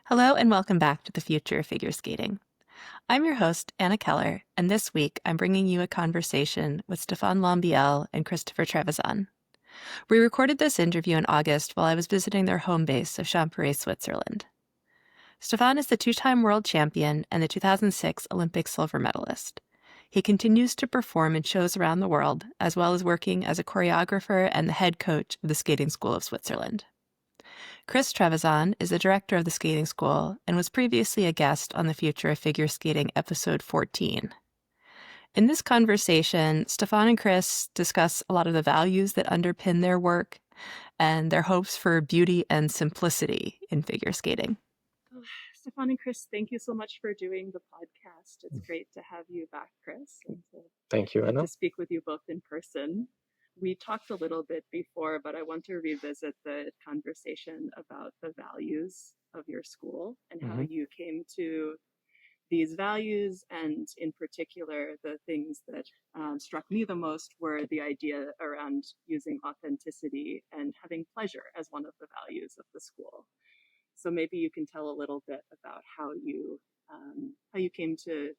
Hello and welcome back to the Future of Figure Skating. I'm your host, Anna Keller, and this week I'm bringing you a conversation with Stéphane Lambiel and Christopher Trevisan. We recorded this interview in August while I was visiting their home base of Champéry, Switzerland. Stéphane is the two-time world champion and the 2006 Olympic silver medalist. He continues to perform in shows around the world, as well as working as a choreographer and the head coach of the Skating School of Switzerland. Chris Trevisan is the director of the skating school and was previously a guest on the Future of Figure Skating episode 14. In this conversation, Stéphane and Chris discuss a lot of the values that underpin their work and their hopes for beauty and simplicity in figure skating. Stéphane and Chris, thank you so much for doing the podcast. It's great to have you back, Chris. And Thank you, Anna. to speak with you both in person. We talked a little bit before, but I want to revisit the conversation about the values of your school and how you came to these values. And in particular, the things that struck me the most were the idea around using authenticity and having pleasure as one of the values of the school. So maybe you can tell a little bit about how you came to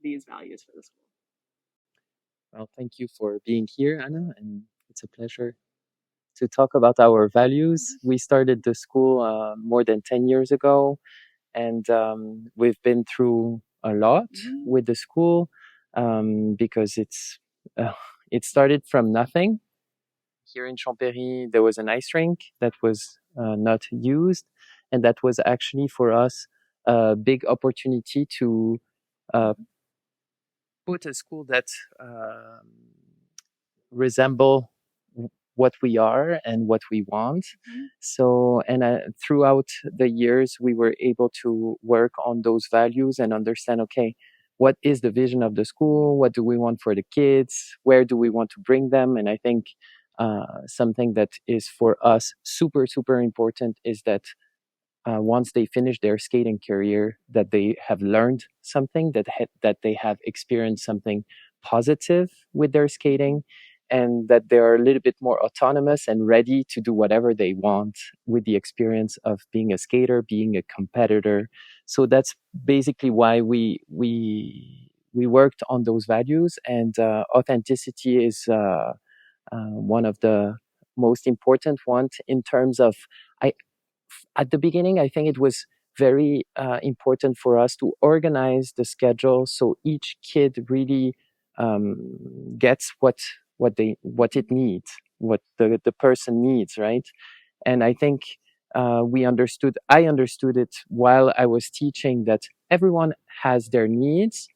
these values for the school. Well, thank you for being here, Anna, and it's a pleasure to talk about our values. We started the school more than 10 years ago, and we've been through a lot with the school because it started from nothing. Here in Champéry, there was an ice rink that was not used, and that was actually for us a big opportunity to put a school that resemble what we are and what we want. So, and throughout the years, we were able to work on those values and understand, okay, what is the vision of the school? What do we want for the kids? Where do we want to bring them? And I think something that is for us super, super important is that once they finish their skating career, that they have learned something, that they have experienced something positive with their skating, and that they are a little bit more autonomous and ready to do whatever they want with the experience of being a skater, being a competitor. So that's basically why we worked on those values, and authenticity is one of the most important ones in terms of at the beginning, I think it was very important for us to organize the schedule so each kid really gets what it needs, what the person needs, right? And I think I understood it while I was teaching, that everyone has their needs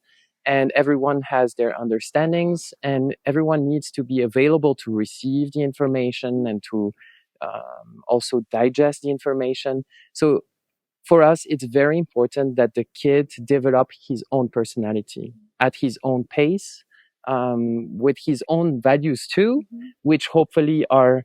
and everyone has their understandings, and everyone needs to be available to receive the information and to also digest the information. So for us, it's very important that the kid develop his own personality at his own pace, with his own values too, which hopefully are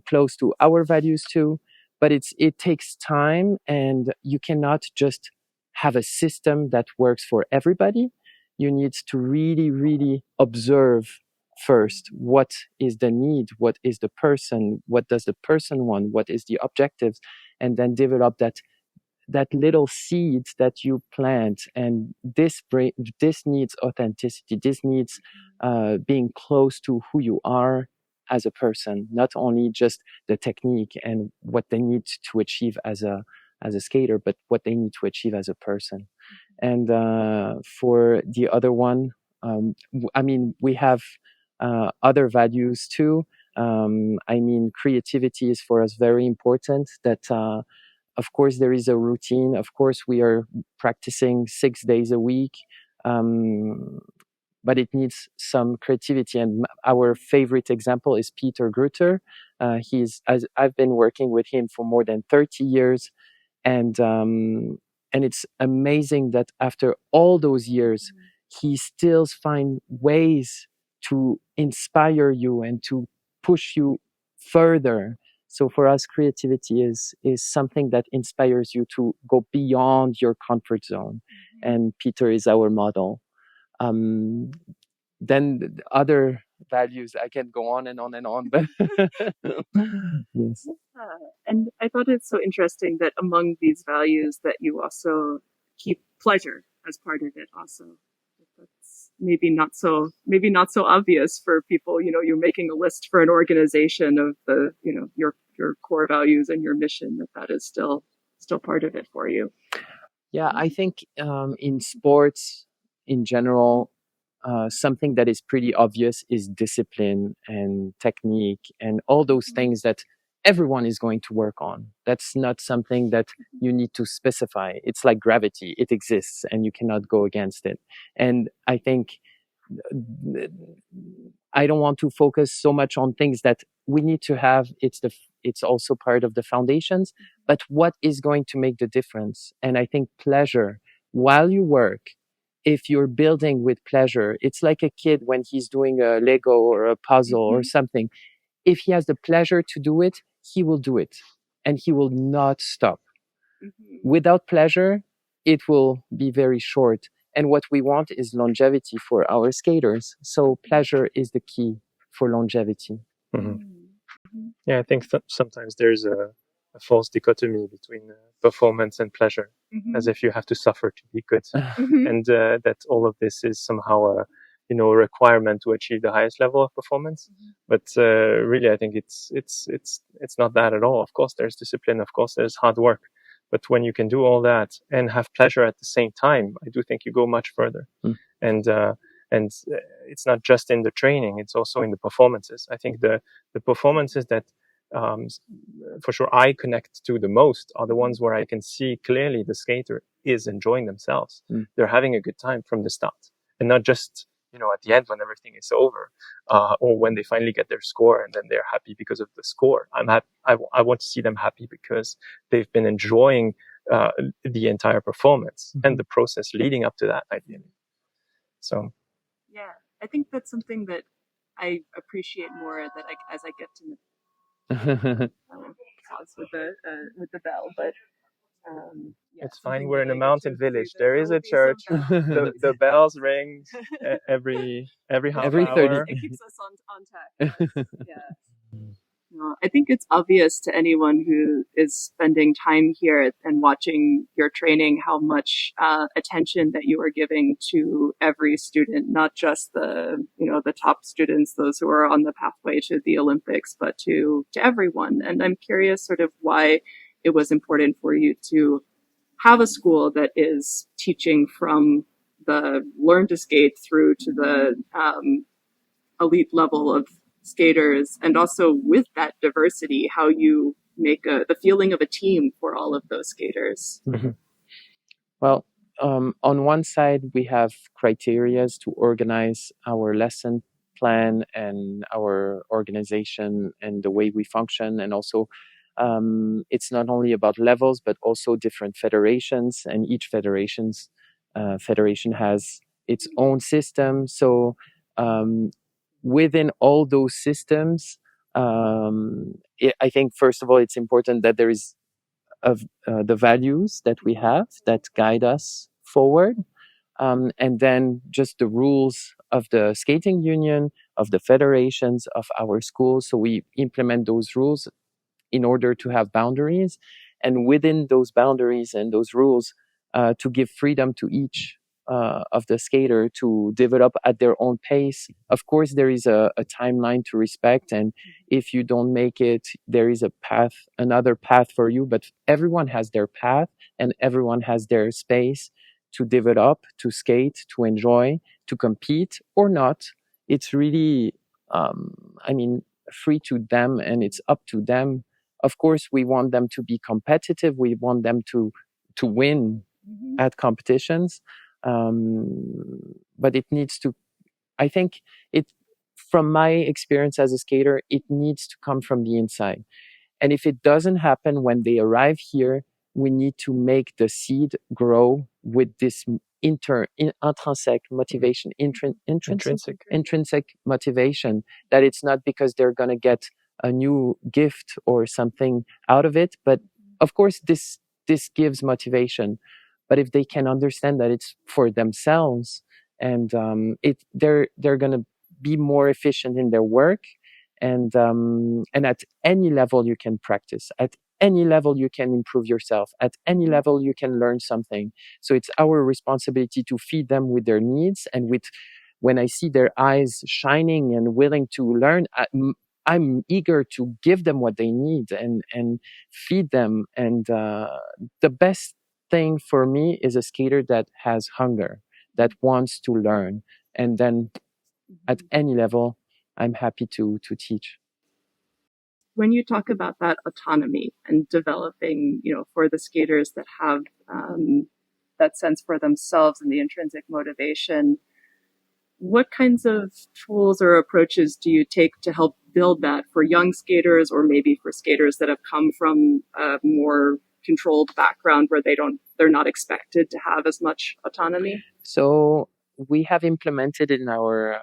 close to our values too. But it takes time, and you cannot just have a system that works for everybody. You need to really, really observe first what is the need, what is the person, what does the person want, what is the objectives, and then develop that little seed that you plant. And this needs authenticity. This needs being close to who you are as a person, not only just the technique and what they need to achieve as a skater, but what they need to achieve as a person. And for the other one, we have other values too. Creativity is for us very important. That of course there is a routine. Of course we are practicing 6 days a week, but it needs some creativity. And our favorite example is Peter Grutter. I've been working with him for more than 30 years, and it's amazing that after all those years, he still finds ways to inspire you and to push you further. So for us, creativity is something that inspires you to go beyond your comfort zone. And Peter is our model. Then the other values. I can go on and on and on, but yes. And I thought it's so interesting that among these values that you also keep pleasure as part of it also. That's maybe not so obvious for people. You're making a list for an organization of the, your core values and your mission, that is still part of it for you. Yeah, I think in sports in general, something that is pretty obvious is discipline and technique and all those things that everyone is going to work on. That's not something that you need to specify. It's like gravity. It exists and you cannot go against it. And I think I don't want to focus so much on things that we need to have. It's also part of the foundations, but what is going to make the difference? And I think pleasure while you work, if you're building with pleasure, it's like a kid when he's doing a Lego or a puzzle or something. If he has the pleasure to do it, he will do it and he will not stop. Without pleasure, it will be very short. And what we want is longevity for our skaters. So pleasure is the key for longevity. Yeah, I think sometimes there's a false dichotomy between performance and pleasure, as if you have to suffer to be good, and that all of this is somehow a requirement to achieve the highest level of performance. But really, I think it's not that at all. Of course, there's discipline. Of course, there's hard work. But when you can do all that and have pleasure at the same time, I do think you go much further. And it's not just in the training; it's also in the performances. I think the performances that for sure I connect to the most are the ones where I can see clearly the skater is enjoying themselves. They're having a good time from the start, and not just at the end when everything is over, or when they finally get their score and then they're happy because of the score. I want to see them happy because they've been enjoying the entire performance and the process leading up to that, ideally. So yeah, I think that's something that I appreciate more that as I get to know. Pause with the bell, but it's fine. We're in a mountain village. There is a church. The bells ring every half hour. 30. It keeps us on track. Yeah. I think it's obvious to anyone who is spending time here and watching your training how much attention that you are giving to every student, not just the top students, those who are on the pathway to the Olympics, but to everyone. And I'm curious sort of why it was important for you to have a school that is teaching from the learn to skate through to the elite level of skaters, and also with that diversity, how you make the feeling of a team for all of those skaters. Well, on one side, we have criteria to organize our lesson plan and our organization and the way we function. And also, it's not only about levels, but also different federations, and each federation has its own system. So within all those systems, I think, first of all, it's important that there is of the values that we have that guide us forward. And then just the rules of the skating union, of the federations, of our schools. So we implement those rules in order to have boundaries. And within those boundaries and those rules, to give freedom to each of the skater to develop at their own pace. Of course, there is a timeline to respect, and if you don't make it, there is another path for you. But everyone has their path, and everyone has their space to develop, to skate, to enjoy, to compete or not. It's really, free to them, and it's up to them. Of course, we want them to be competitive. We want them to win at competitions. But it needs to, I think from my experience as a skater, it needs to come from the inside. And if it doesn't happen when they arrive here, we need to make the seed grow with this intrinsic motivation, intrinsic motivation, that it's not because they're going to get a new gift or something out of it. But of course, this gives motivation. But if they can understand that it's for themselves, and they're going to be more efficient in their work. And at any level you can practice. At any level you can improve yourself. At any level you can learn something. So it's our responsibility to feed them with their needs, and when I see their eyes shining and willing to learn, I'm eager to give them what they need and feed them. And the best thing for me is a skater that has hunger, that wants to learn. And then at any level, I'm happy to teach. When you talk about that autonomy and developing, for the skaters that have that sense for themselves and the intrinsic motivation, what kinds of tools or approaches do you take to help build that for young skaters, or maybe for skaters that have come from a more controlled background where they're not expected to have as much autonomy? So we have implemented in our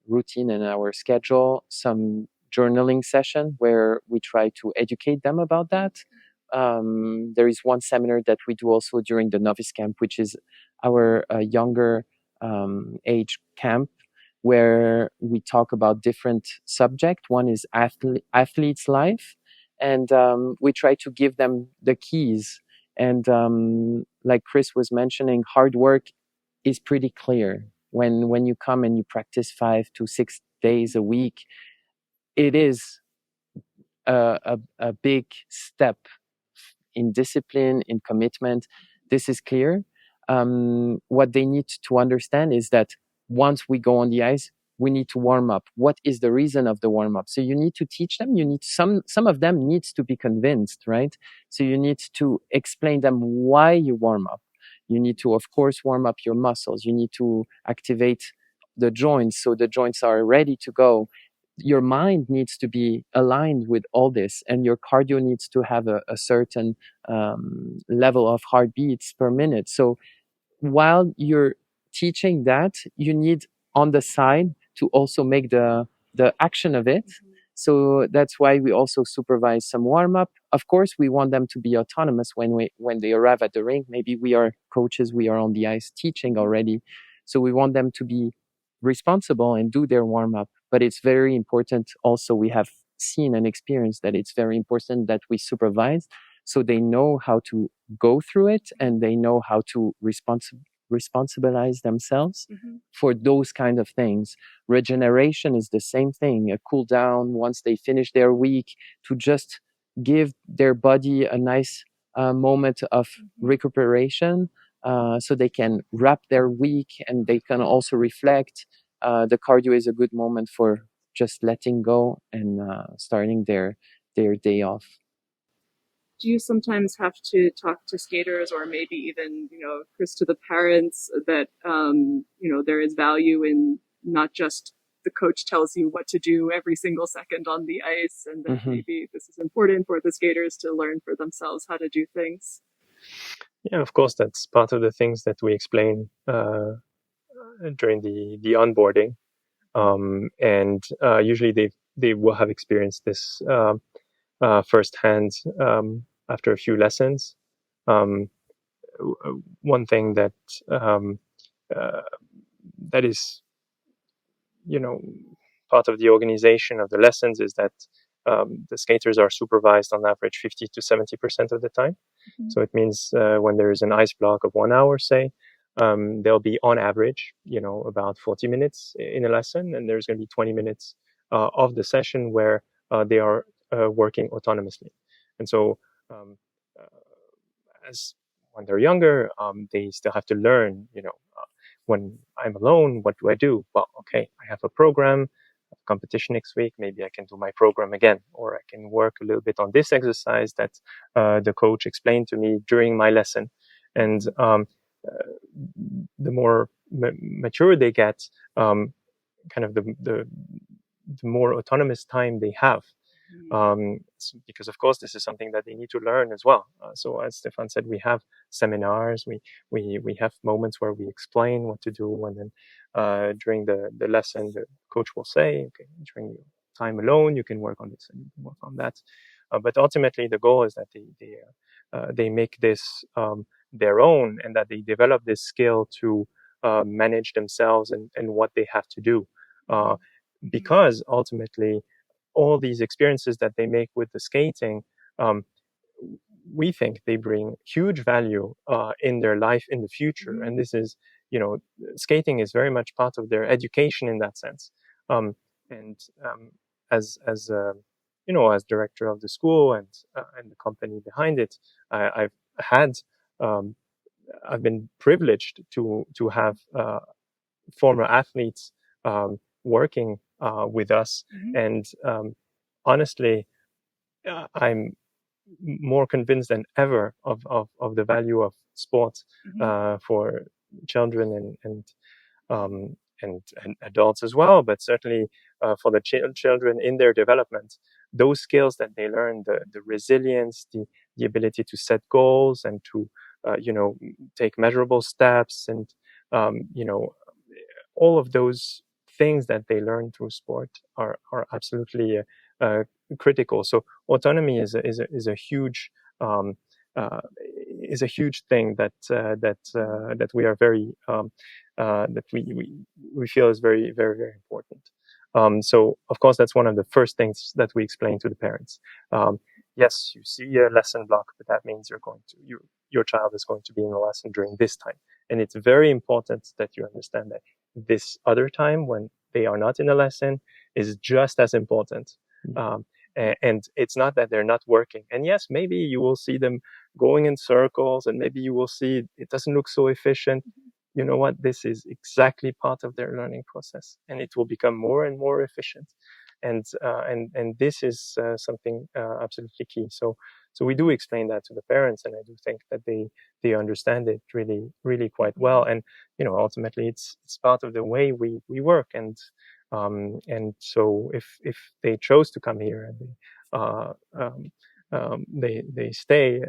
routine and our schedule some journaling session where we try to educate them about that. There is one seminar that we do also during the novice camp, which is our younger age camp, where we talk about different subjects. One is athlete's life, and we try to give them the keys. And like Chris was mentioning, hard work is pretty clear. When you come and you practice 5 to 6 days a week, it is a big step in discipline, in commitment. This is clear. What they need to understand is that once we go on the ice, we need to warm up. What is the reason of the warm up? So you need to teach them. You need some of them needs to be convinced, right? So you need to explain them why you warm up. You need to, of course, warm up your muscles. You need to activate the joints so the joints are ready to go. Your mind needs to be aligned with all this, and your cardio needs to have a certain level of heartbeats per minute. So while you're teaching that, you need on the side to also make the action of it. So that's why we also supervise some warm up. Of course, we want them to be autonomous when they arrive at the rink. Maybe we are coaches, we are on the ice teaching already. So we want them to be responsible and do their warm up. But it's very important also, we have seen and experienced that it's very important that we supervise so they know how to go through it and they know how to responsibilize themselves for those kind of things. Regeneration is the same thing, a cool down once they finish their week, to just give their body a nice moment of recuperation so they can wrap their week and they can also reflect. The cardio is a good moment for just letting go and starting their day off. Do you sometimes have to talk to skaters, or maybe even, Chris, to the parents, that, there is value in not just the coach tells you what to do every single second on the ice, and that maybe this is important for the skaters to learn for themselves how to do things? Yeah, of course, that's part of the things that we explain during the onboarding. And usually they will have experienced this firsthand after a few lessons. One thing that that is, part of the organization of the lessons is that the skaters are supervised on average 50 to 70% of the time. So it means when there is an ice block of 1 hour, say, there'll be on average, about 40 minutes in a lesson, and there's going to be 20 minutes of the session where they are working autonomously. And so as when they're younger, they still have to learn, when I'm alone, what do I do? Well, okay, I have a program, competition next week, maybe I can do my program again, or I can work a little bit on this exercise that the coach explained to me during my lesson. And the more mature they get, kind of the more autonomous time they have. Because of course this is something that they need to learn as well. So as Stéphane said, we have seminars, we have moments where we explain what to do, and then during the lesson the coach will say, okay, during your time alone you can work on this and you can work on that. But ultimately the goal is that they make this their own, and that they develop this skill to manage themselves and what they have to do. because ultimately all these experiences that they make with the skating, we think they bring huge value in their life in the future. And this is, skating is very much part of their education in that sense. And as as director of the school and the company behind it, I've been privileged to have former athletes working with us, and honestly, I'm more convinced than ever of the value of sport for children and adults as well, but certainly for the children in their development. Those skills that they learn, the resilience, the ability to set goals and to take measurable steps, and all of those things that they learn through sport are absolutely critical. So autonomy is a huge is a huge thing that we are very that we feel is very, very, very important. So of course that's one of the first things that we explain to the parents. Yes, you see a lesson block, but that means your child is going to be in a lesson during this time, and it's very important that you understand that this other time when they are not in a lesson is just as important. And it's not that they're not working. And yes, maybe you will see them going in circles, and maybe you will see it doesn't look so efficient. You know what? This is exactly part of their learning process, and it will become more and more efficient. And this is something absolutely key. So we do explain that to the parents, and I do think that they understand it really, really quite well. And ultimately, it's part of the way we work. And so if they chose to come here and they stay,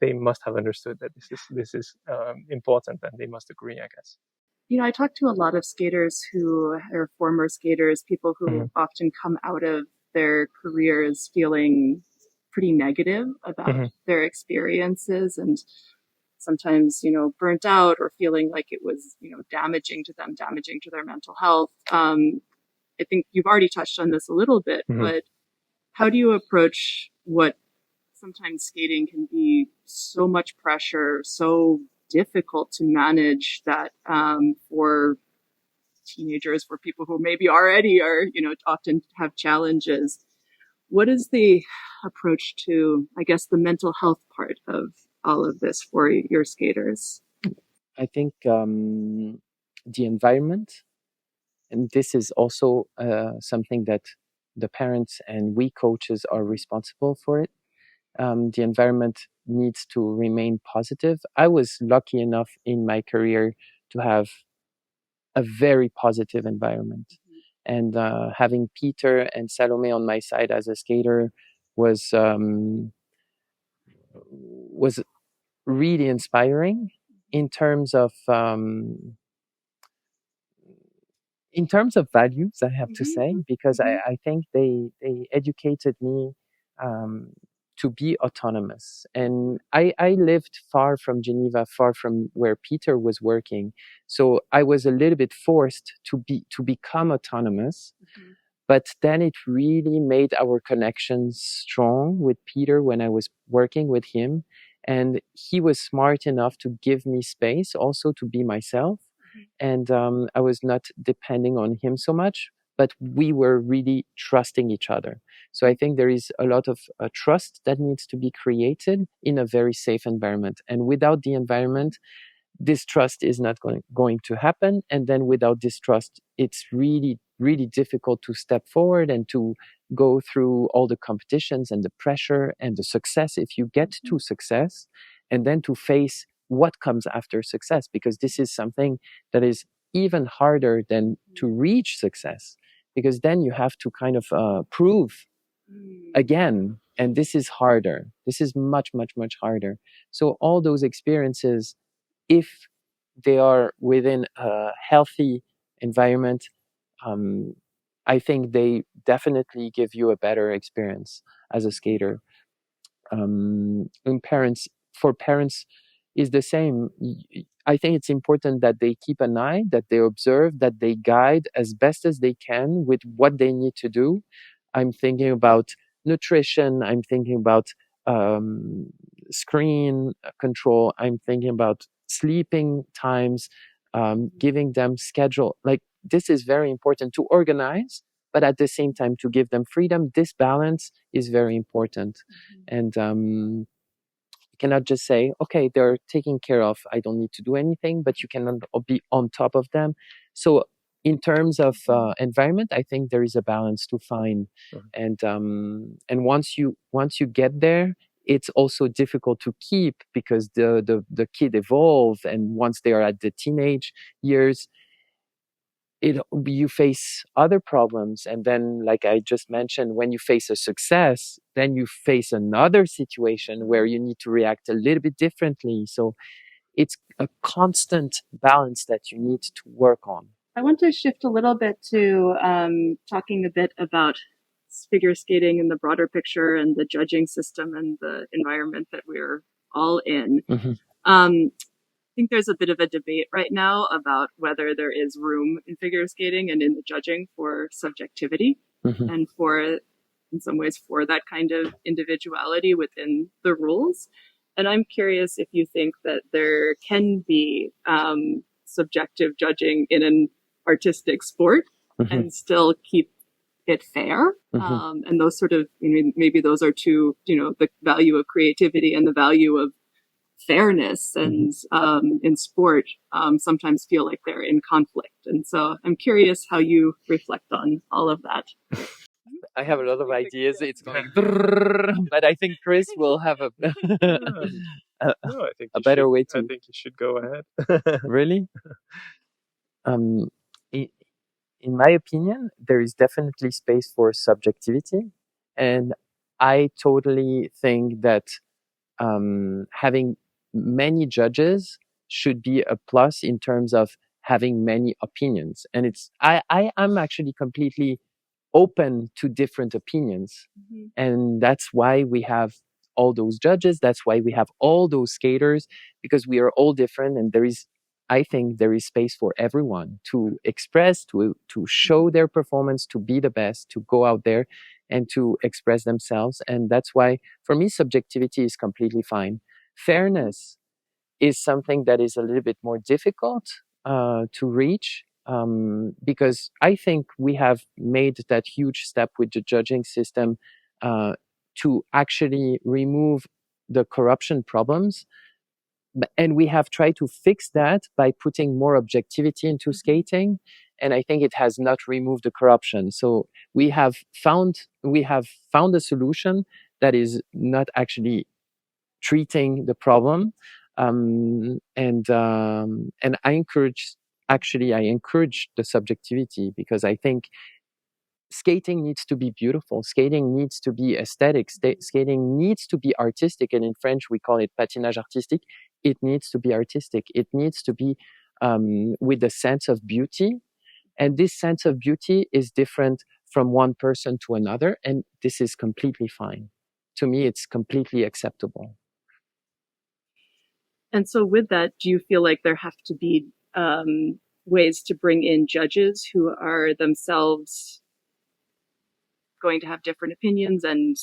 they must have understood that this is important, and they must agree, I guess. I talk to a lot of skaters who are former skaters, people who often come out of their careers feeling pretty negative about their experiences, and sometimes, burnt out, or feeling like it was, damaging to them, damaging to their mental health. I think you've already touched on this a little bit, but how do you approach what sometimes skating can be so much pressure, so difficult to manage, that for teenagers, for people who maybe already are, often have challenges? What is the approach to, I guess, the mental health part of all of this for your skaters? I think the environment, and this is also something that the parents and we coaches are responsible for it. The environment needs to remain positive. I was lucky enough in my career to have a very positive environment. And having Peter and Salome on my side as a skater was really inspiring in terms of values, I have to say, because I think they educated me to be autonomous. And I lived far from Geneva, far from where Peter was working. So I was a little bit forced to become autonomous. But then it really made our connections strong with Peter when I was working with him. And he was smart enough to give me space also to be myself. And I was not depending on him so much, but we were really trusting each other. So I think there is a lot of trust that needs to be created in a very safe environment. And without the environment, this trust is not going to happen. And then without this trust, it's really, really difficult to step forward and to go through all the competitions and the pressure and the success, if you get to success, and then to face what comes after success, because this is something that is even harder than to reach success, because then you have to kind of prove again, and this is harder. This is much, much, much harder. So all those experiences, if they are within a healthy environment, I think they definitely give you a better experience as a skater. And for parents, is the same. I think it's important that they keep an eye, that they observe, that they guide as best as they can with what they need to do. I'm thinking about nutrition. I'm thinking about screen control. I'm thinking about sleeping times, giving them schedule. Like, this is very important to organize, but at the same time to give them freedom. This balance is very important. And you cannot just say, okay, they're taken care of, I don't need to do anything, but you cannot be on top of them. So in terms of environment, I think there is a balance to find. And once you get there, it's also difficult to keep, because the kid evolve, and once they are at the teenage years, you face other problems. And then, like I just mentioned, when you face a success, then you face another situation where you need to react a little bit differently. So it's a constant balance that you need to work on. I want to shift a little bit to talking a bit about figure skating in the broader picture and the judging system and the environment that we're all in. I think there's a bit of a debate right now about whether there is room in figure skating and in the judging for subjectivity and for, in some ways, for that kind of individuality within the rules. And I'm curious if you think that there can be subjective judging in an artistic sport and still keep it fair. And those sort of, maybe those are two, the value of creativity and the value of fairness and in sport sometimes feel like they're in conflict. And so I'm curious how you reflect on all of that. I have a lot of ideas. It's going, but I think Chris will have a better way to. I think you should go ahead. Really? In my opinion, there is definitely space for subjectivity, and I totally think that having many judges should be a plus in terms of having many opinions. And I'm actually completely open to different opinions. And that's why we have all those judges. That's why we have all those skaters, because we are all different. And I think there is space for everyone to express, to show their performance, to be the best, to go out there and to express themselves. And that's why, for me, subjectivity is completely fine. Fairness is something that is a little bit more difficult to reach, because I think we have made that huge step with the judging system to actually remove the corruption problems. And we have tried to fix that by putting more objectivity into skating. And I think it has not removed the corruption. So we have found a solution that is not actually treating the problem. And I encourage the subjectivity, because I think skating needs to be beautiful. Skating needs to be aesthetic. Skating needs to be artistic. And in French, we call it patinage artistique. It needs to be artistic. It needs to be with a sense of beauty. And this sense of beauty is different from one person to another. And this is completely fine. To me, it's completely acceptable. And so with that, do you feel like there have to be ways to bring in judges who are themselves going to have different opinions and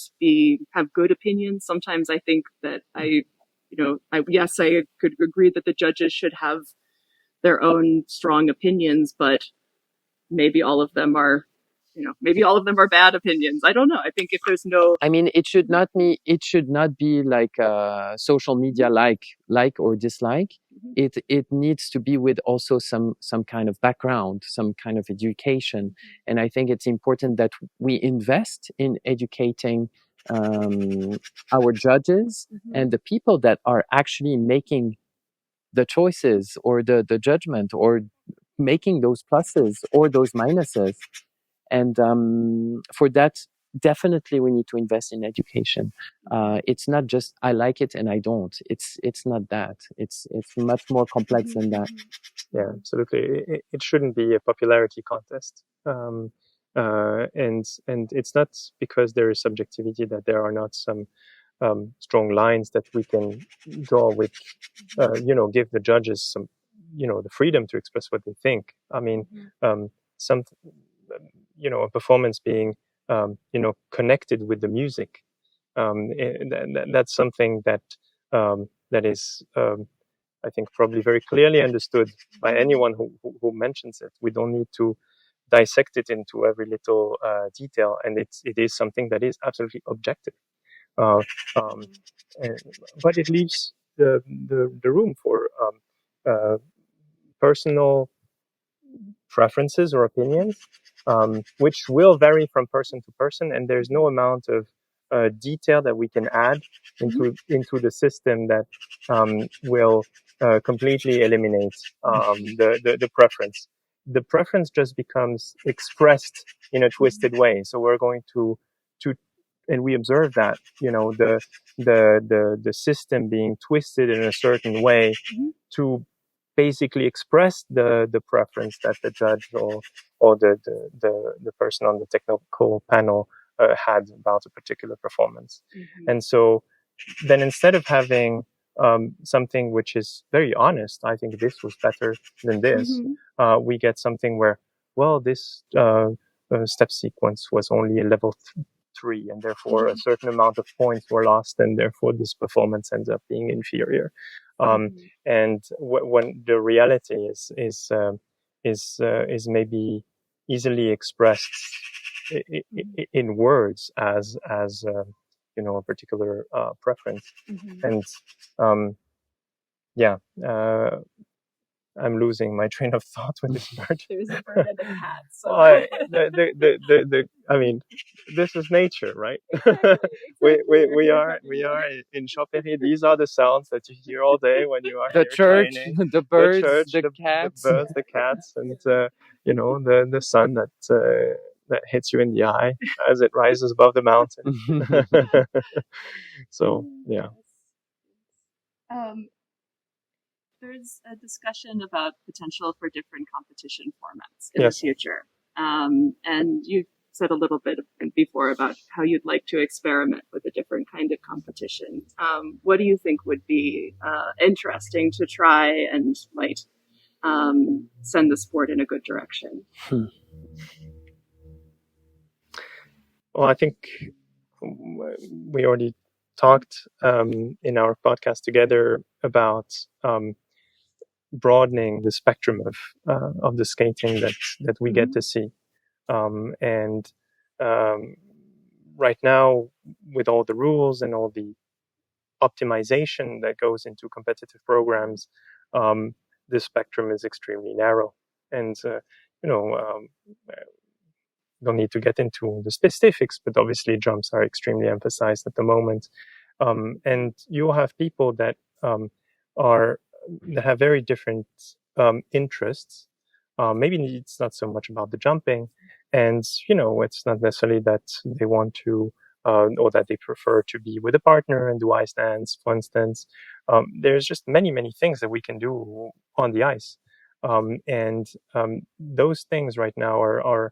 have good opinions? Sometimes I think that I could agree that the judges should have their own strong opinions, but maybe all of them are bad opinions. I don't know. I think if there's no, it should not be like social media like or dislike. It needs to be with also some kind of background, some kind of education. And I think it's important that we invest in educating our judges and the people that are actually making the choices or the judgment, or making those pluses or those minuses. And for that, definitely we need to invest in education. It's not just I like it and I don't. It's not that. It's much more complex than that. Yeah, absolutely. It shouldn't be a popularity contest. And it's not because there is subjectivity that there are not some strong lines that we can draw with, give the judges some, the freedom to express what they think. I mean, some, a performance being, connected with the music. That's something that that is, I think, probably very clearly understood by anyone who mentions it. We don't need to dissect it into every little detail, and it is something that is absolutely objective. But it leaves the room for personal preferences or opinions, which will vary from person to person, and there's no amount of detail that we can add into the system that will completely eliminate the preference. The preference just becomes expressed in a twisted way. So we're going to and we observe that, the system being twisted in a certain way to basically express the preference that the judge or the person on the technical panel had about a particular performance. And so then instead of having something which is very honest, I think this was better than this, we get something where, well, this step sequence was only a level 3, and therefore a certain amount of points were lost, and therefore this performance ends up being inferior. And when the reality is maybe easily expressed in words as a particular preference. And I'm losing my train of thought with this bird. There's a bird and a cat. So. I mean, this is nature, right? Exactly. we are in Champéry. These are the sounds that you hear all day when you are the here church, training. the birds, the church, the cats, the birds, the cats, and the sun that hits you in the eye as it rises above the mountain. So yeah. There's a discussion about potential for different competition formats in the future. And you said a little bit before about how you'd like to experiment with a different kind of competition. What do you think would be interesting to try and might send the sport in a good direction? Well, I think we already talked in our podcast together about broadening the spectrum of the skating that we get to see, and right now, with all the rules and all the optimization that goes into competitive programs, the spectrum is extremely narrow, and don't need to get into the specifics, but obviously jumps are extremely emphasized at the moment, and you'll have people that that have very different interests. Maybe it's not so much about the jumping, and it's not necessarily that they want to or that they prefer to be with a partner and do ice dance, for instance. There's just many things that we can do on the ice, and those things right now are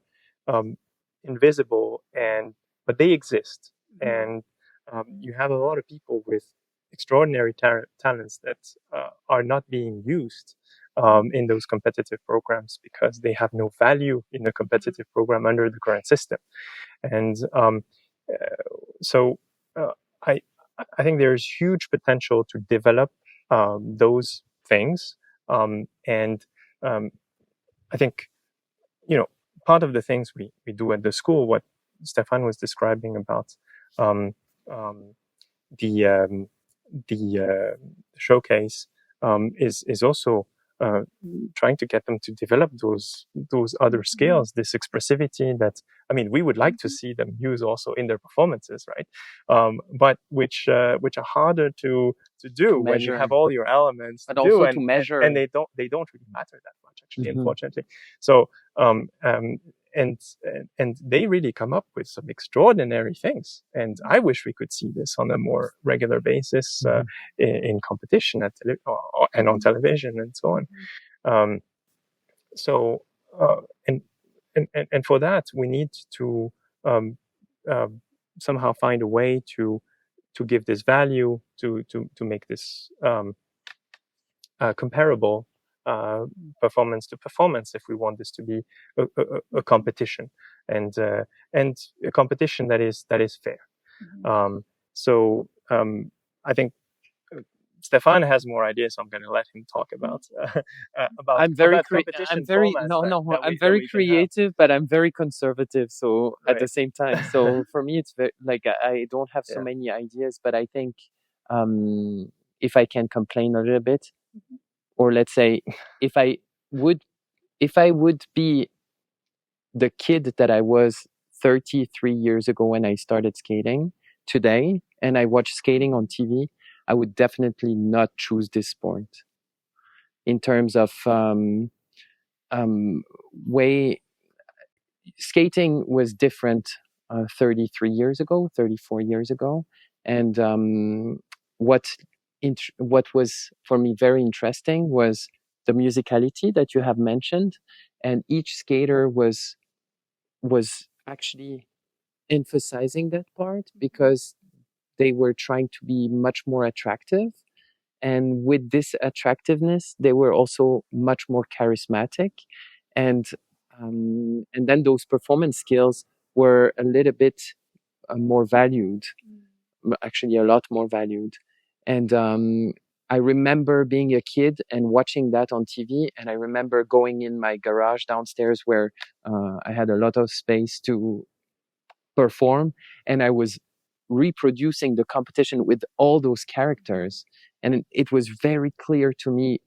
invisible, but they exist, and you have a lot of people with extraordinary talents that are not being used in those competitive programs because they have no value in a competitive program under the current system. And so I think there's huge potential to develop those things, and I think part of the things we do at the school, what Stéphane was describing about the showcase, is also trying to get them to develop those other skills, this expressivity that, I mean, we would like to see them use also in their performances, right? But which are harder to do when you have all your elements but to also do, to measure, and they don't really matter that much, actually, unfortunately. So and they really come up with some extraordinary things, and I wish we could see this on a more regular basis in competition and on television and so on. And for that we need to somehow find a way to give this value, to make this comparable performance to performance, if we want this to be a competition, and a competition that is fair. I think Stéphane has more ideas, so I'm going to let him talk about I'm very creative, but I'm very conservative. So at the same time, so for me, it's very, like, I don't have so many ideas, but I think if I can complain a little bit, or let's say if I would be the kid that I was 33 years ago when I started skating today, and I watch skating on TV, I would definitely not choose this sport. In terms of way, skating was different 33 years ago, 34 years ago, and what was for me very interesting was the musicality that you have mentioned, and each skater was actually emphasizing that part because they were trying to be much more attractive. And with this attractiveness, they were also much more charismatic. And then those performance skills were a little bit more valued, actually a lot more valued. And I remember being a kid and watching that on TV. And I remember going in my garage downstairs where I had a lot of space to perform, and I was reproducing the competition with all those characters, and it was very clear to me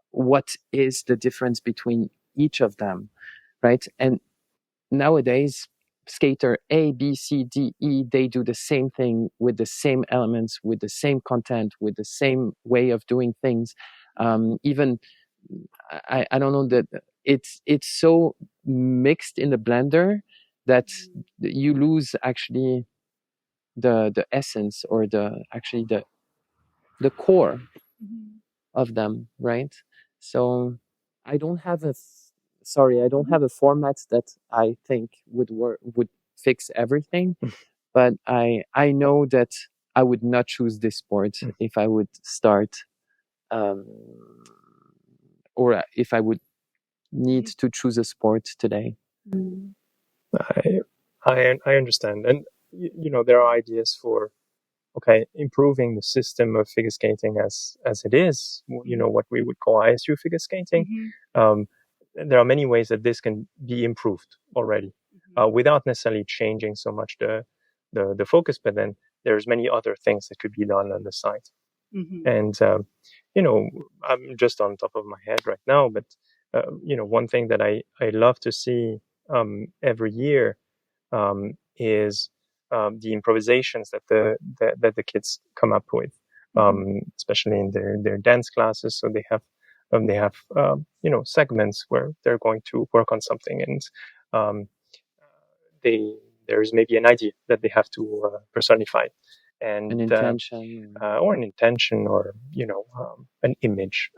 what is the difference between each of them, right? And nowadays, skater A, B, C, D, E, they do the same thing with the same elements, with the same content, with the same way of doing things. Even I don't know, that it's so mixed in the blender that you lose actually the essence, or the core of them, right? So I don't have a format that I think would fix everything, but I know that I would not choose this sport if I would start, or if I would need to choose a sport today. I understand, and there are ideas for improving the system of figure skating as it is, what we would call ISU figure skating. There are many ways that this can be improved already, without necessarily changing so much the focus, but then there's many other things that could be done on the side. And I'm just on top of my head right now, but one thing that I love to see every year is the improvisations that the kids come up with, especially in their dance classes. So they have segments where they're going to work on something, and there's maybe an idea that they have to personify, and an intention, or an intention, or an image,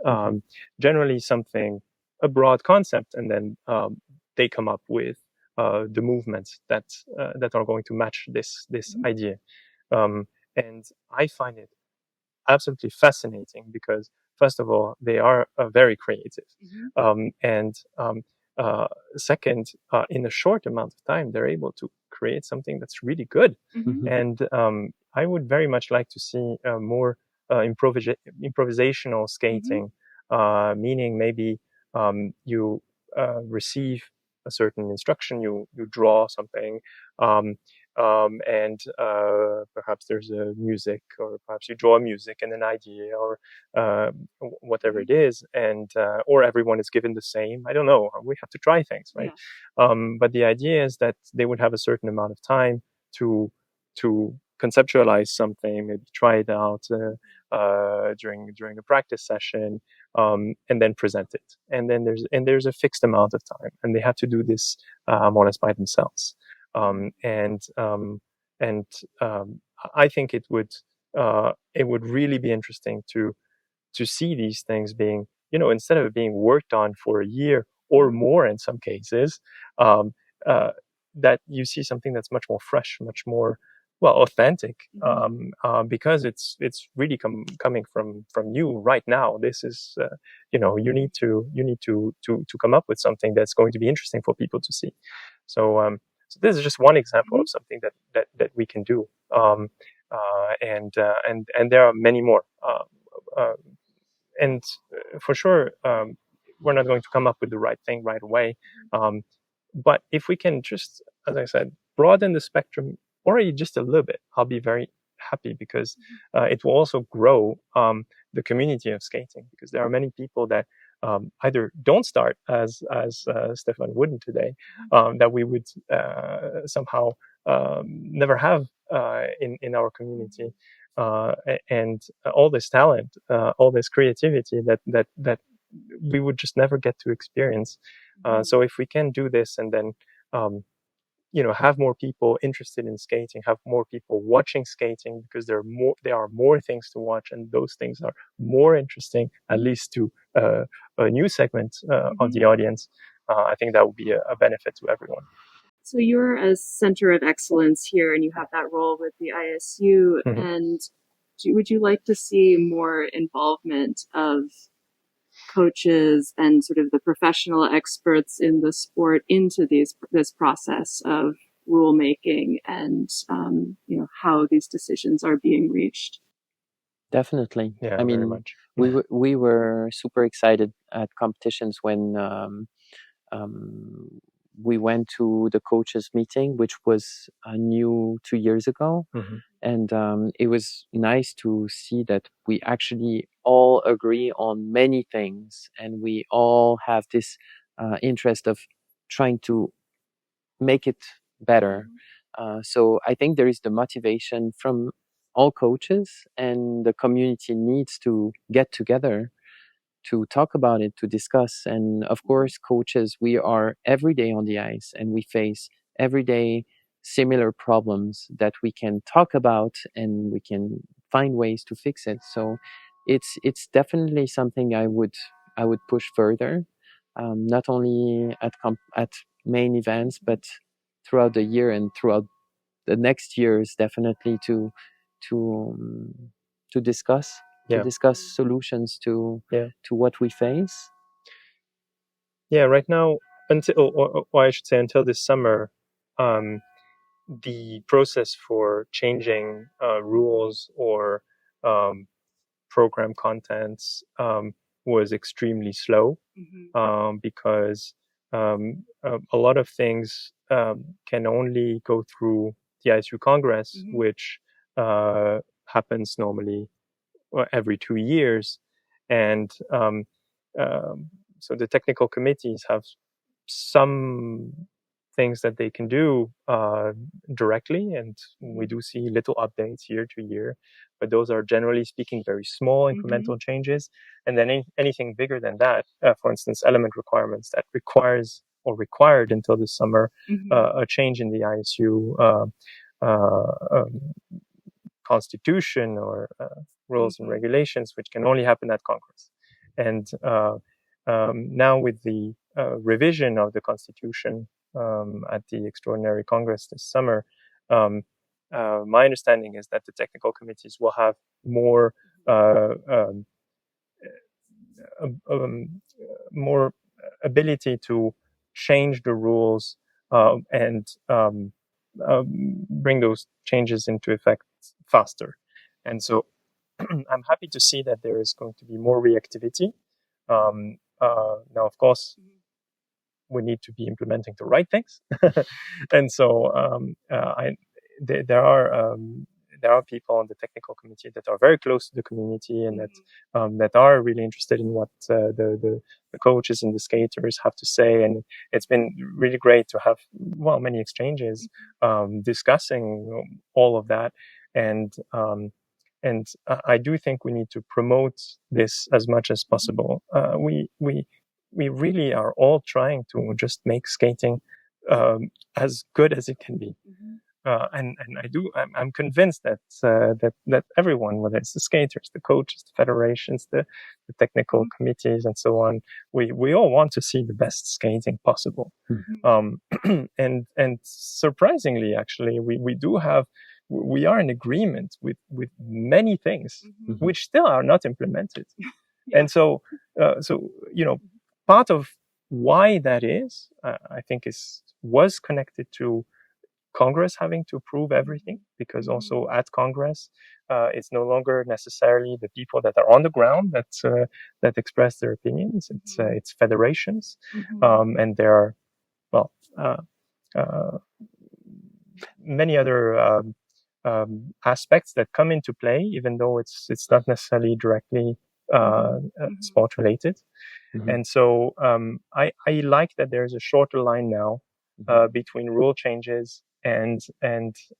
generally something, a broad concept, and then they come up with the movements that are going to match this idea, and I find it absolutely fascinating because, first of all, they are very creative, and second, in a short amount of time, they're able to create something that's really good. And I would very much like to see more improvisational skating, meaning maybe you receive a certain instruction, you draw something, and perhaps there's a music, or perhaps you draw music and an idea, or whatever it is, and or everyone is given the same. I don't know. We have to try things, right? But the idea is that they would have a certain amount of time to conceptualize something, maybe try it out during a practice session, and then present it. And then there's a fixed amount of time, and they have to do this more or less by themselves. I think it would really be interesting to see these things being, instead of being worked on for a year or more in some cases, that you see something that's much more fresh, much more authentic, because it's really coming from you right now. This is you need to come up with something that's going to be interesting for people to see. So this is just one example of something that we can do, and there are many more, and for sure we're not going to come up with the right thing right away, but if we can just, as I said, broaden the spectrum already just a little bit, I'll be very happy, because it will also grow the community of skating, because there are many people that either don't start as Stéphane wouldn't today, that we would somehow never have in our community, and all this talent, all this creativity that we would just never get to experience. So if we can do this, and then have more people interested in skating, have more people watching skating, because there are more things to watch, and those things are more interesting, at least to a new segment of the audience. I think that would be a benefit to everyone. So you're a center of excellence here, and you have that role with the ISU. And would you like to see more involvement of coaches and sort of the professional experts in the sport into this process of rulemaking and how these decisions are being reached? Definitely. Yeah, I mean, very much. we were super excited at competitions when we went to the coaches meeting, which was new 2 years ago. And it was nice to see that we actually all agree on many things, and we all have this interest of trying to make it better. So I think there is the motivation from all coaches, and the community needs to get together to talk about it, to discuss. And of course, coaches, we are every day on the ice, and we face every day similar problems that we can talk about, and we can find ways to fix it. So it's definitely something I would push further, not only at main events, but throughout the year and throughout the next years, definitely to discuss solutions to what we face. Yeah, right now, until, or I should say, until this summer, the process for changing rules or program contents was extremely slow, because a lot of things can only go through the ISU Congress, which happens normally every 2 years. And so the technical committees have some things that they can do directly, and we do see little updates year to year, but those are generally speaking very small incremental changes. And then anything bigger than that, for instance, element requirements that required until this summer a change in the ISU constitution or rules and regulations, which can only happen at Congress. And now with the revision of the Constitution at the Extraordinary Congress this summer, my understanding is that the technical committees will have more more ability to change the rules and bring those changes into effect faster. And so I'm happy to see that there is going to be more reactivity. Now, of course, we need to be implementing the right things. And so there are people on the technical committee that are very close to the community, and that are really interested in what the coaches and the skaters have to say. And it's been really great to have many exchanges discussing all of that. And I do think we need to promote this as much as possible. We really are all trying to just make skating as good as it can be. And I'm convinced that that everyone, whether it's the skaters, the coaches, the federations, the technical committees, and so on, we all want to see the best skating possible. And surprisingly, actually, we do have we are in agreement with many things which still are not implemented. And so part of why that is, I think was connected to Congress having to approve everything, because also at Congress, it's no longer necessarily the people that are on the ground that express their opinions. It's federations, and there are many other aspects that come into play, even though it's not necessarily directly sport related. And so I like that there's a shorter line now between rule changes and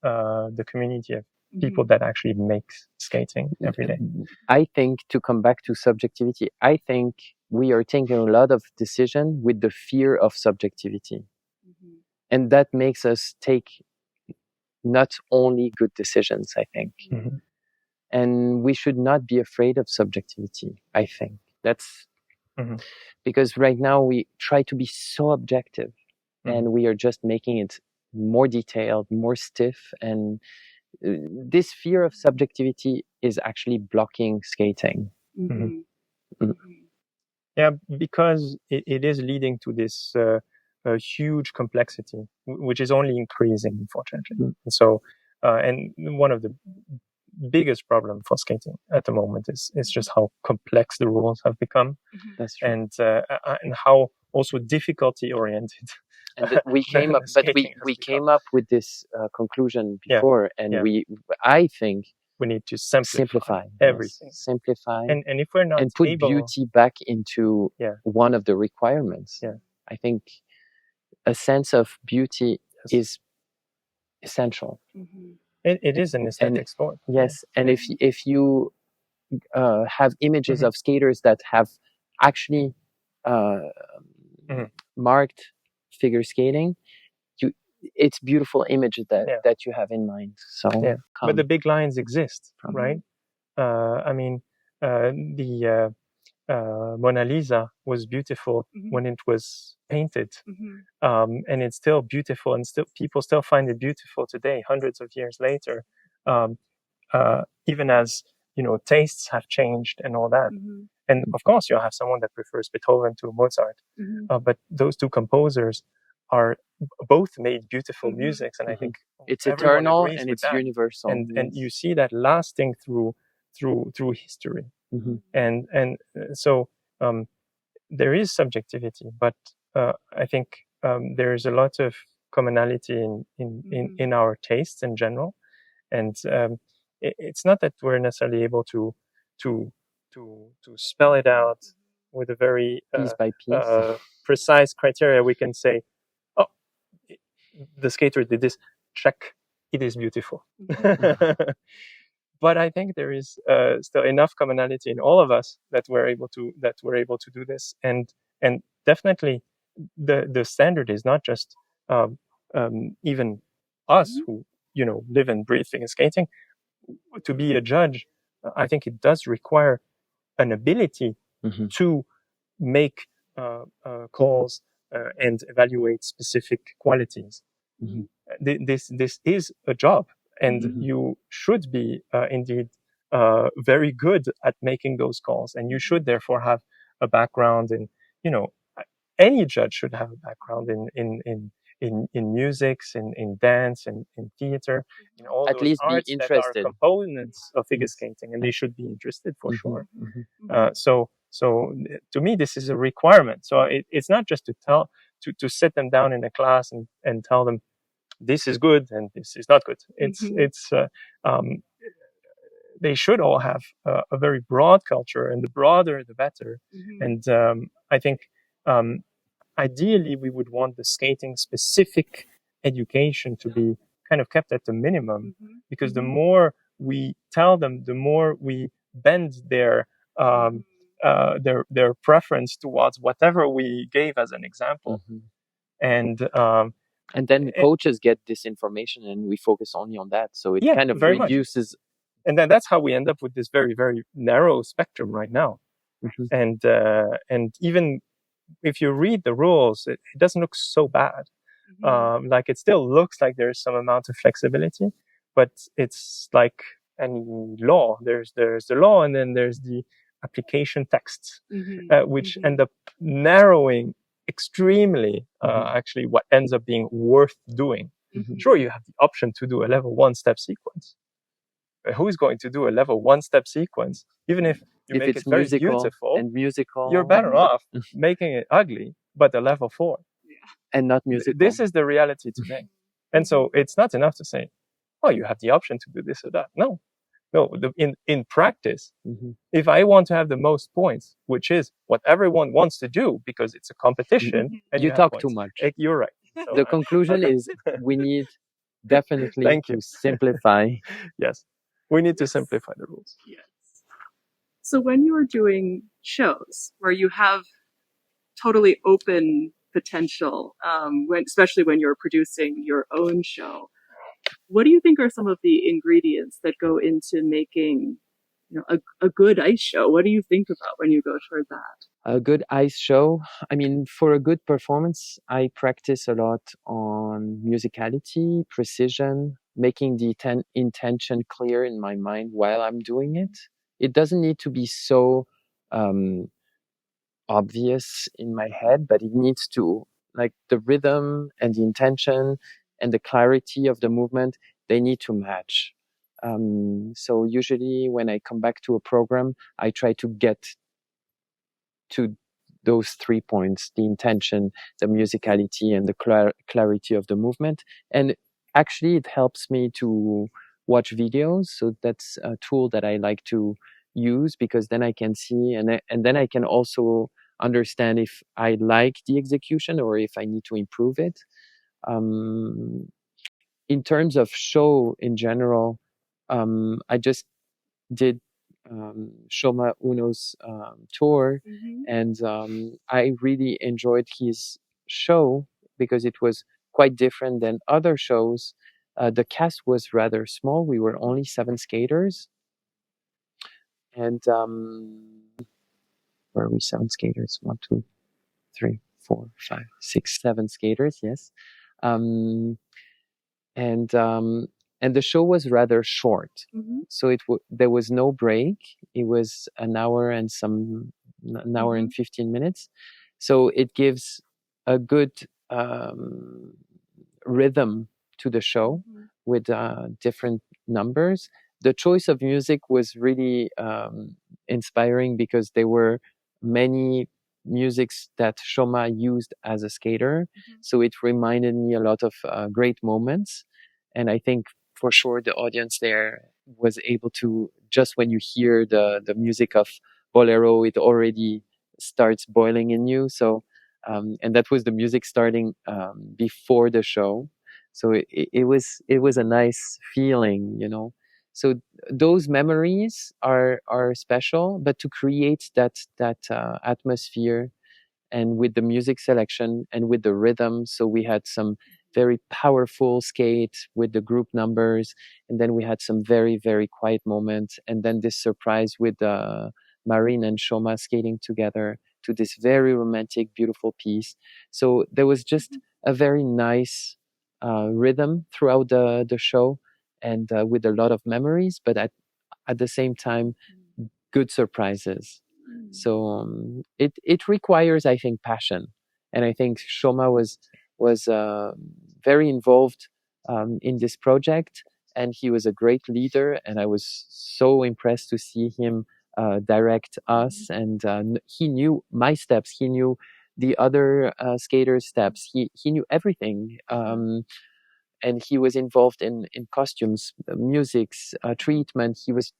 the community of people that actually make skating every day. I think, to come back to subjectivity, I think we are taking a lot of decision with the fear of subjectivity. And that makes us take not only good decisions, I think. And we should not be afraid of subjectivity, I think. That's because right now we try to be so objective, and we are just making it more detailed, more stiff. And this fear of subjectivity is actually blocking skating. Yeah, because it is leading to this huge complexity, which is only increasing, unfortunately. And so, and one of the biggest problem for skating at the moment is just how complex the rules have become. That's true. And how also difficulty oriented. And we came up with this conclusion before, and I think we need to simplify everything. Yes, simplify, and if we're not and put beauty back into one of the requirements. I think a sense of beauty is essential. It is an aesthetic sport. Yes, and if you have images of skaters that have actually marked figure skating, it's beautiful images that you have in mind. So, but the big lines exist, right? I mean, the Mona Lisa was beautiful when it was painted, and it's still beautiful, and people still find it beautiful today, hundreds of years later, even as tastes have changed and all that. And of course, you'll have someone that prefers Beethoven to Mozart, but those two composers are both made beautiful musics, and I think it's eternal and it's universal. And you see that lasting through history. And so there is subjectivity, but I think there is a lot of commonality in our tastes in general, and it's not that we're necessarily able to spell it out with a very piece by piece precise criteria. We can say, oh, the skater did this, check, it is beautiful. But I think there is still enough commonality in all of us that we're able to do this, and definitely the standard is not just even us who live and breathe figure skating. To be a judge, I think it does require an ability to make calls and evaluate specific qualities. This is a job. And you should be indeed very good at making those calls, and you should therefore have a background in, any judge should have a background in music, in dance, and in theater, in all at those least arts be interested. that are components of figure skating, and they should be interested for sure. So to me, this is a requirement. So it's not just to sit them down in a class and tell them, this is good and this is not good. They should all have a very broad culture, and the broader the better. And I think ideally we would want the skating specific education to be kind of kept at the minimum, because the more we tell them, the more we bend their preference towards whatever we gave as an example. And then coaches get this information, and we focus only on that. So it kind of reduces. And then that's how we end up with this very, very narrow spectrum right now. And even if you read the rules, it doesn't look so bad. Like, it still looks like there's some amount of flexibility, but it's like any law. There's the law, and then there's the application texts, which end up narrowing extremely actually what ends up being worth doing. Sure, you have the option to do a level 1 step sequence. But who's going to do a level 1 step sequence, even if you make it very beautiful and musical? You're better off making it ugly, but a level 4. And not musical. This is the reality today. And so it's not enough to say, oh, you have the option to do this or that. No. In practice, if I want to have the most points, which is what everyone wants to do because it's a competition, and you talk too much. You're right. So, the conclusion is we need definitely to simplify. Yes, we need to simplify the rules. Yes. So when you are doing shows where you have totally open potential, especially when you're producing your own show, what do you think are some of the ingredients that go into making, a good ice show? What do you think about when you go toward that? A good ice show. I mean, for a good performance, I practice a lot on musicality, precision, making the intention clear in my mind while I'm doing it. It doesn't need to be so obvious in my head, but it needs to, like, the rhythm and the intention and the clarity of the movement, they need to match. So usually when I come back to a program, I try to get to those 3 points: the intention, the musicality, and the clarity of the movement. And actually it helps me to watch videos. So that's a tool that I like to use, because then I can see, and then I can also understand if I like the execution or if I need to improve it. In terms of show in general, I just did Shoma Uno's tour, and I really enjoyed his show because it was quite different than other shows. The cast was rather small. We were only 7 skaters, and were we 7 skaters? 1, 2, 3, 4, 5, 6, 7 skaters. Yes, and the show was rather short, so there was no break. It was an hour and 15 minutes, so it gives a good rhythm to the show with different numbers. The choice of music was really inspiring because there were many musics that Shoma used as a skater, so it reminded me a lot of great moments. And I think for sure the audience there was able to, just when you hear the music of Bolero, it already starts boiling in you. So, and that was the music starting before the show. So it was a nice feeling, So those memories are special, but to create that atmosphere, and with the music selection and with the rhythm, so we had some very powerful skate with the group numbers, and then we had some very, very quiet moments, and then this surprise with Marine and Shoma skating together to this very romantic, beautiful piece. So there was just a very nice rhythm throughout the show, and with a lot of memories, but at the same time, good surprises. So it requires, I think, passion, and I think Shoma was very involved in this project, and he was a great leader, and I was so impressed to see him direct us, and he knew my steps, he knew the other skaters' steps, he knew everything. And he was involved in costumes, musics, treatment. He was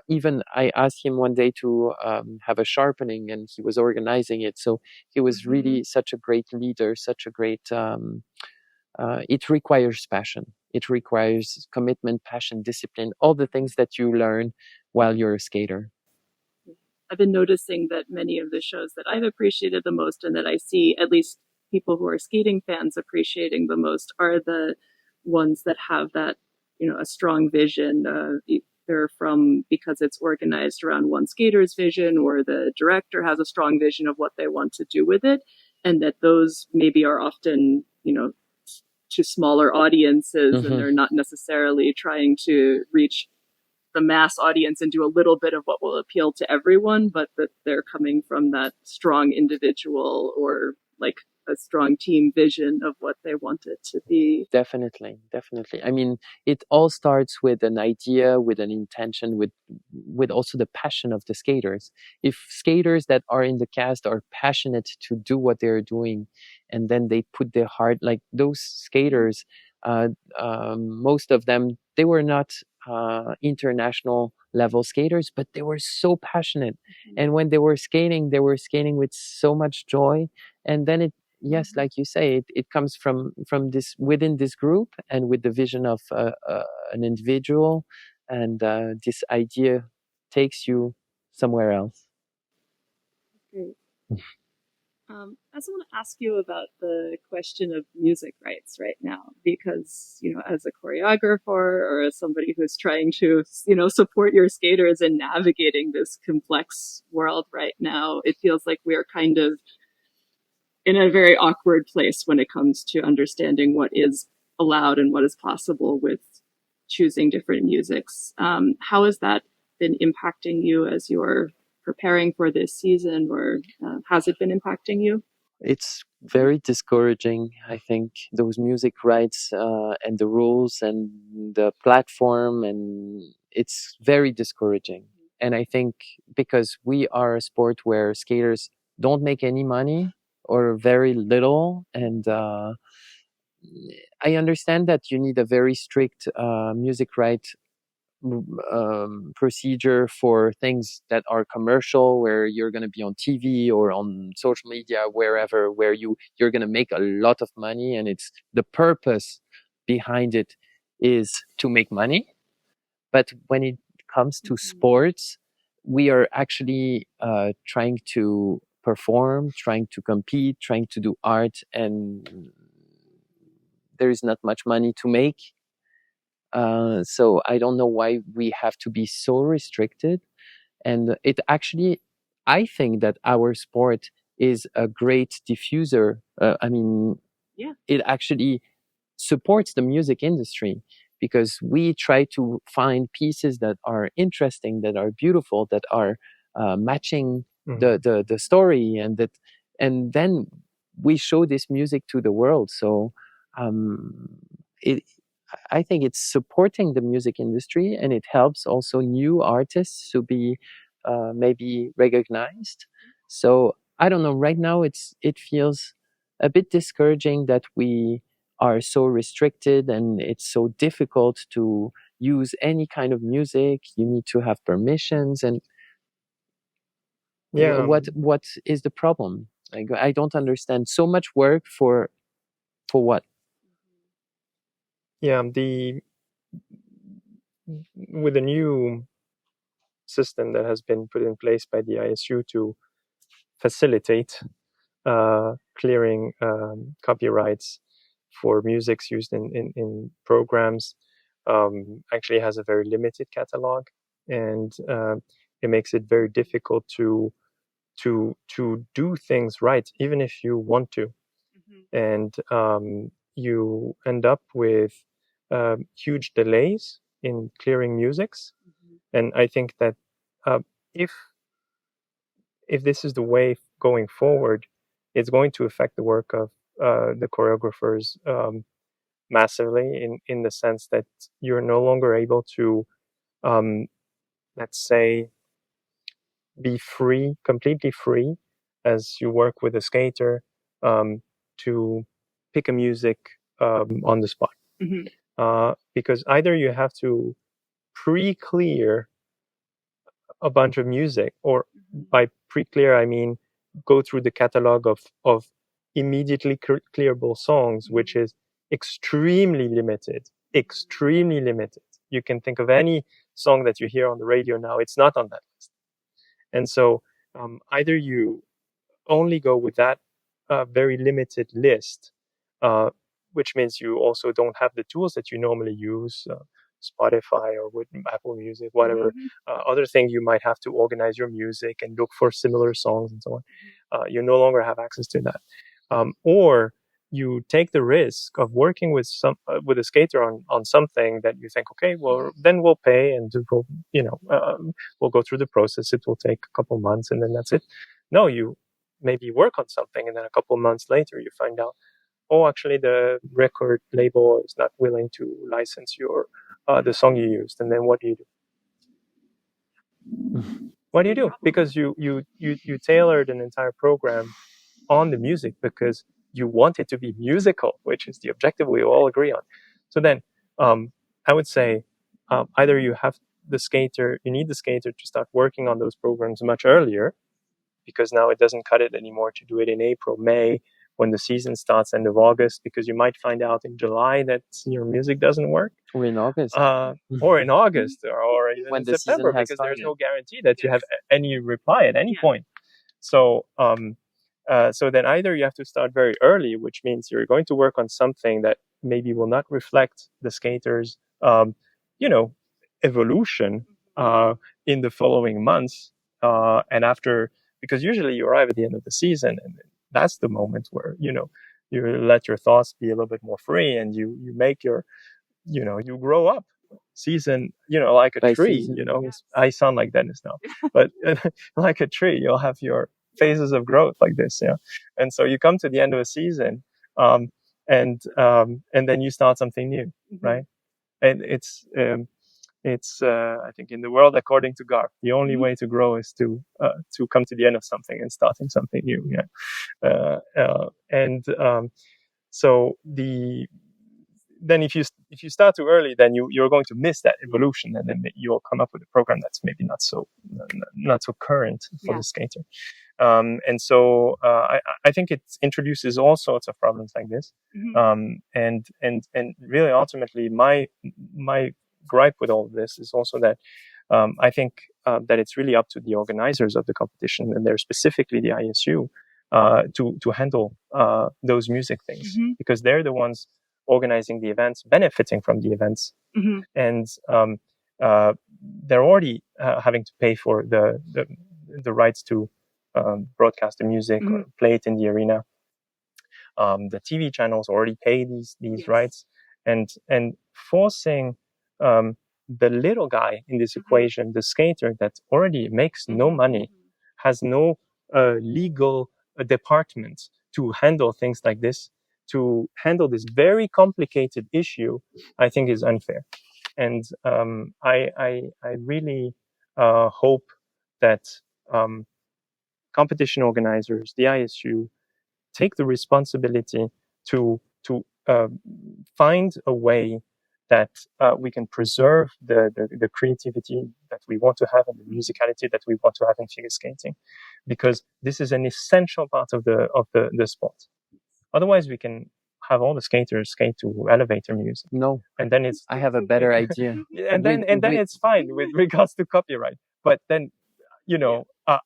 even, I asked him one day to have a sharpening, and he was organizing it. So he was really such a great leader, such a great, it requires passion. It requires commitment, passion, discipline, all the things that you learn while you're a skater. I've been noticing that many of the shows that I've appreciated the most, and that I see at least people who are skating fans appreciating the most, are the ones that have that, a strong vision, either from because it's organized around one skater's vision, or the director has a strong vision of what they want to do with it, and that those maybe are often, to smaller audiences, and they're not necessarily trying to reach the mass audience and do a little bit of what will appeal to everyone, but that they're coming from that strong individual or like a strong team vision of what they want it to be. Definitely. I mean, it all starts with an idea, with an intention, with also the passion of the skaters. If skaters that are in the cast are passionate to do what they're doing, and then they put their heart, like those skaters, most of them, they were not international level skaters, but they were so passionate. And when they were skating with so much joy. And then yes, like you say, it comes from this, within this group, and with the vision of an individual, and this idea takes you somewhere else. Great. I also want to ask you about the question of music rights right now, because, as a choreographer or as somebody who's trying to, support your skaters in navigating this complex world right now, it feels like we're kind of in a very awkward place when it comes to understanding what is allowed and what is possible with choosing different musics. How has that been impacting you as you're preparing for this season, or has it been impacting you? It's very discouraging, I think, those music rights and the rules and the platform, and it's very discouraging. And I think because we are a sport where skaters don't make any money or very little, and I understand that you need a very strict music right procedure for things that are commercial, where you're going to be on TV or on social media, wherever, where you're going to make a lot of money, and it's the purpose behind it is to make money. But when it comes to sports, we are actually trying to perform, trying to compete, trying to do art, and there is not much money to make. So I don't know why we have to be so restricted. And it actually, I think that our sport is a great diffuser. It actually supports the music industry, because we try to find pieces that are interesting, that are beautiful, that are matching the story, and then we show this music to the world. So I think it's supporting the music industry, and it helps also new artists to be maybe recognized. So I don't know. Right now, it feels a bit discouraging that we are so restricted, and it's so difficult to use any kind of music. You need to have permissions, and what is the problem? Like, I don't understand. So much work for what? Yeah, with the new system that has been put in place by the ISU to facilitate clearing copyrights for musics used in programs, actually has a very limited catalog, and it makes it very difficult to do things right, even if you want to. And you end up with huge delays in clearing musics. And I think that if this is the way going forward, it's going to affect the work of the choreographers massively, in the sense that you're no longer able to, let's say, be free, completely free, as you work with a skater, to pick a music on the spot. Because either you have to pre-clear a bunch of music, or by pre-clear I mean go through the catalog of immediately clearable songs, which is extremely limited. You can think of any song that you hear on the radio now, it's not on that list. And so either you only go with that very limited list, which means you also don't have the tools that you normally use, Spotify or with Apple Music, whatever other thing you might have to organize your music and look for similar songs and so on. You no longer have access to that. Or you take the risk of working with with a skater on something that you think, okay, well, then we'll pay and we'll, we'll go through the process. It will take a couple months and then that's it. No, you maybe work on something and then a couple months later you find out, oh, actually the record label is not willing to license your the song you used. And then what do you do? What do you do? Because you tailored an entire program on the music because you want it to be musical, which is the objective we all agree on. So then I would say either you need the skater to start working on those programs much earlier, because now it doesn't cut it anymore to do it in April, May, when the season starts end of August, because you might find out in July that your music doesn't work. Or in August. Or in August, or even when in the September, season has because started. there's no guarantee that you have any reply at any point. So so then either you have to start very early, which means you're going to work on something that maybe will not reflect the skater's, evolution in the following months. And after, because usually you arrive at the end of the season, and that's the moment where, you let your thoughts be a little bit more free, and you make your, you grow up season, like a By tree, season, yes. I sound like Dennis now, but like a tree, you'll have your phases of growth like this. Yeah. And so you come to the end of a season, and then you start something new. Right. And it's I think in the world according to Garth, the only way to grow is to come to the end of something and starting something new. Yeah. So then if you start too early, then you're going to miss that evolution, and then you'll come up with a program that's maybe not so current for the skater. And so I think it introduces all sorts of problems like this. And really ultimately my gripe with all of this is also that I think that it's really up to the organizers of the competition, and they're specifically the ISU, to handle those music things, because they're the ones organizing the events, benefiting from the events, and they're already having to pay for the rights to broadcast the music or play it in the arena. The TV channels already pay these rights, and forcing the little guy in this equation, the skater that already makes no money, has no legal department to handle things like this, to handle this very complicated issue, I think is unfair. And I really hope that competition organizers, the ISU, take the responsibility to find a way that we can preserve the creativity that we want to have and the musicality that we want to have in figure skating, because this is an essential part of the sport. Otherwise, we can have all the skaters skate to elevator music. No, and then I have a better idea. and then it's fine with regards to copyright. But then,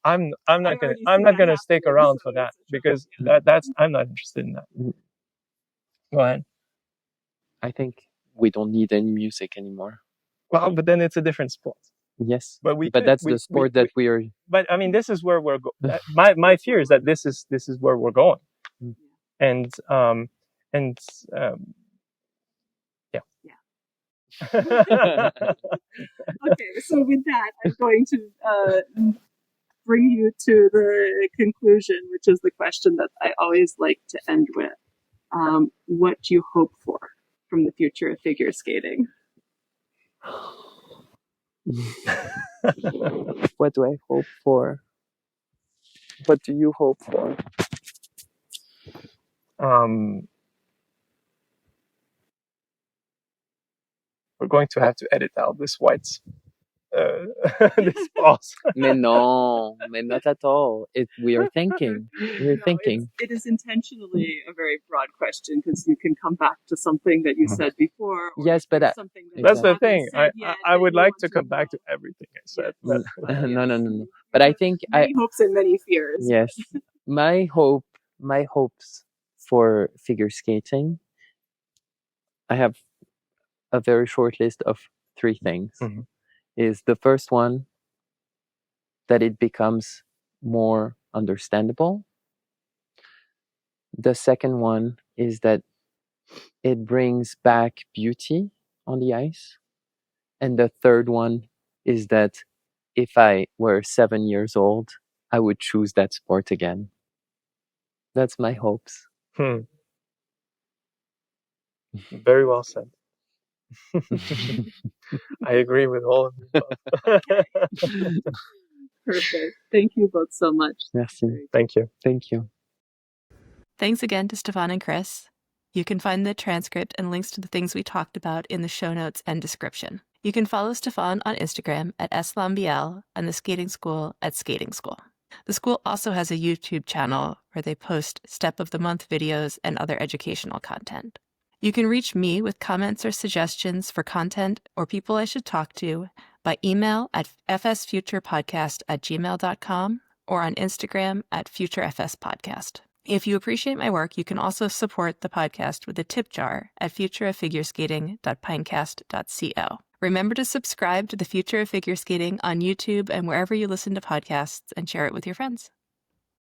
I'm not gonna stick around for that, because I'm not interested in that. Go ahead. I think we don't need any music anymore. Well, but then it's a different sport. Yes, but that's the sport that we are. But I mean, this is where we're going. My fear is that this is where we're going, and yeah. Okay, so with that, I'm going to bring you to the conclusion, which is the question that I always like to end with. What do you hope for from the future of figure skating? What do I hope for? What do you hope for? We're going to have to edit out this this pause. Mais not at all. We are thinking. We're thinking. It is intentionally a very broad question, because you can come back to something that you said before. Yes, but that's the thing. I would like to come back to everything I said. Yes. No. But I think many hopes and many fears. Yes, my hopes for figure skating. I have a very short list of 3 things. Is the first one that it becomes more understandable. The second one is that it brings back beauty on the ice. And the third one is that if I were 7 years old, I would choose that sport again. That's my hopes. Very well said. I agree with all of you both. Perfect. Thank you both so much. Merci. Thank you. Thank you. Thanks again to Stéphane and Chris. You can find the transcript and links to the things we talked about in the show notes and description. You can follow Stéphane on Instagram at @Lambiel and the skating school at Skating School. The school also has a YouTube channel where they post Step of the Month videos and other educational content. You can reach me with comments or suggestions for content or people I should talk to by email at fsfuturepodcast@gmail.com or on Instagram at futurefspodcast. If you appreciate my work, you can also support the podcast with a tip jar at futureoffigureskating.pinecast.co. Remember to subscribe to The Future of Figure Skating on YouTube and wherever you listen to podcasts, and share it with your friends.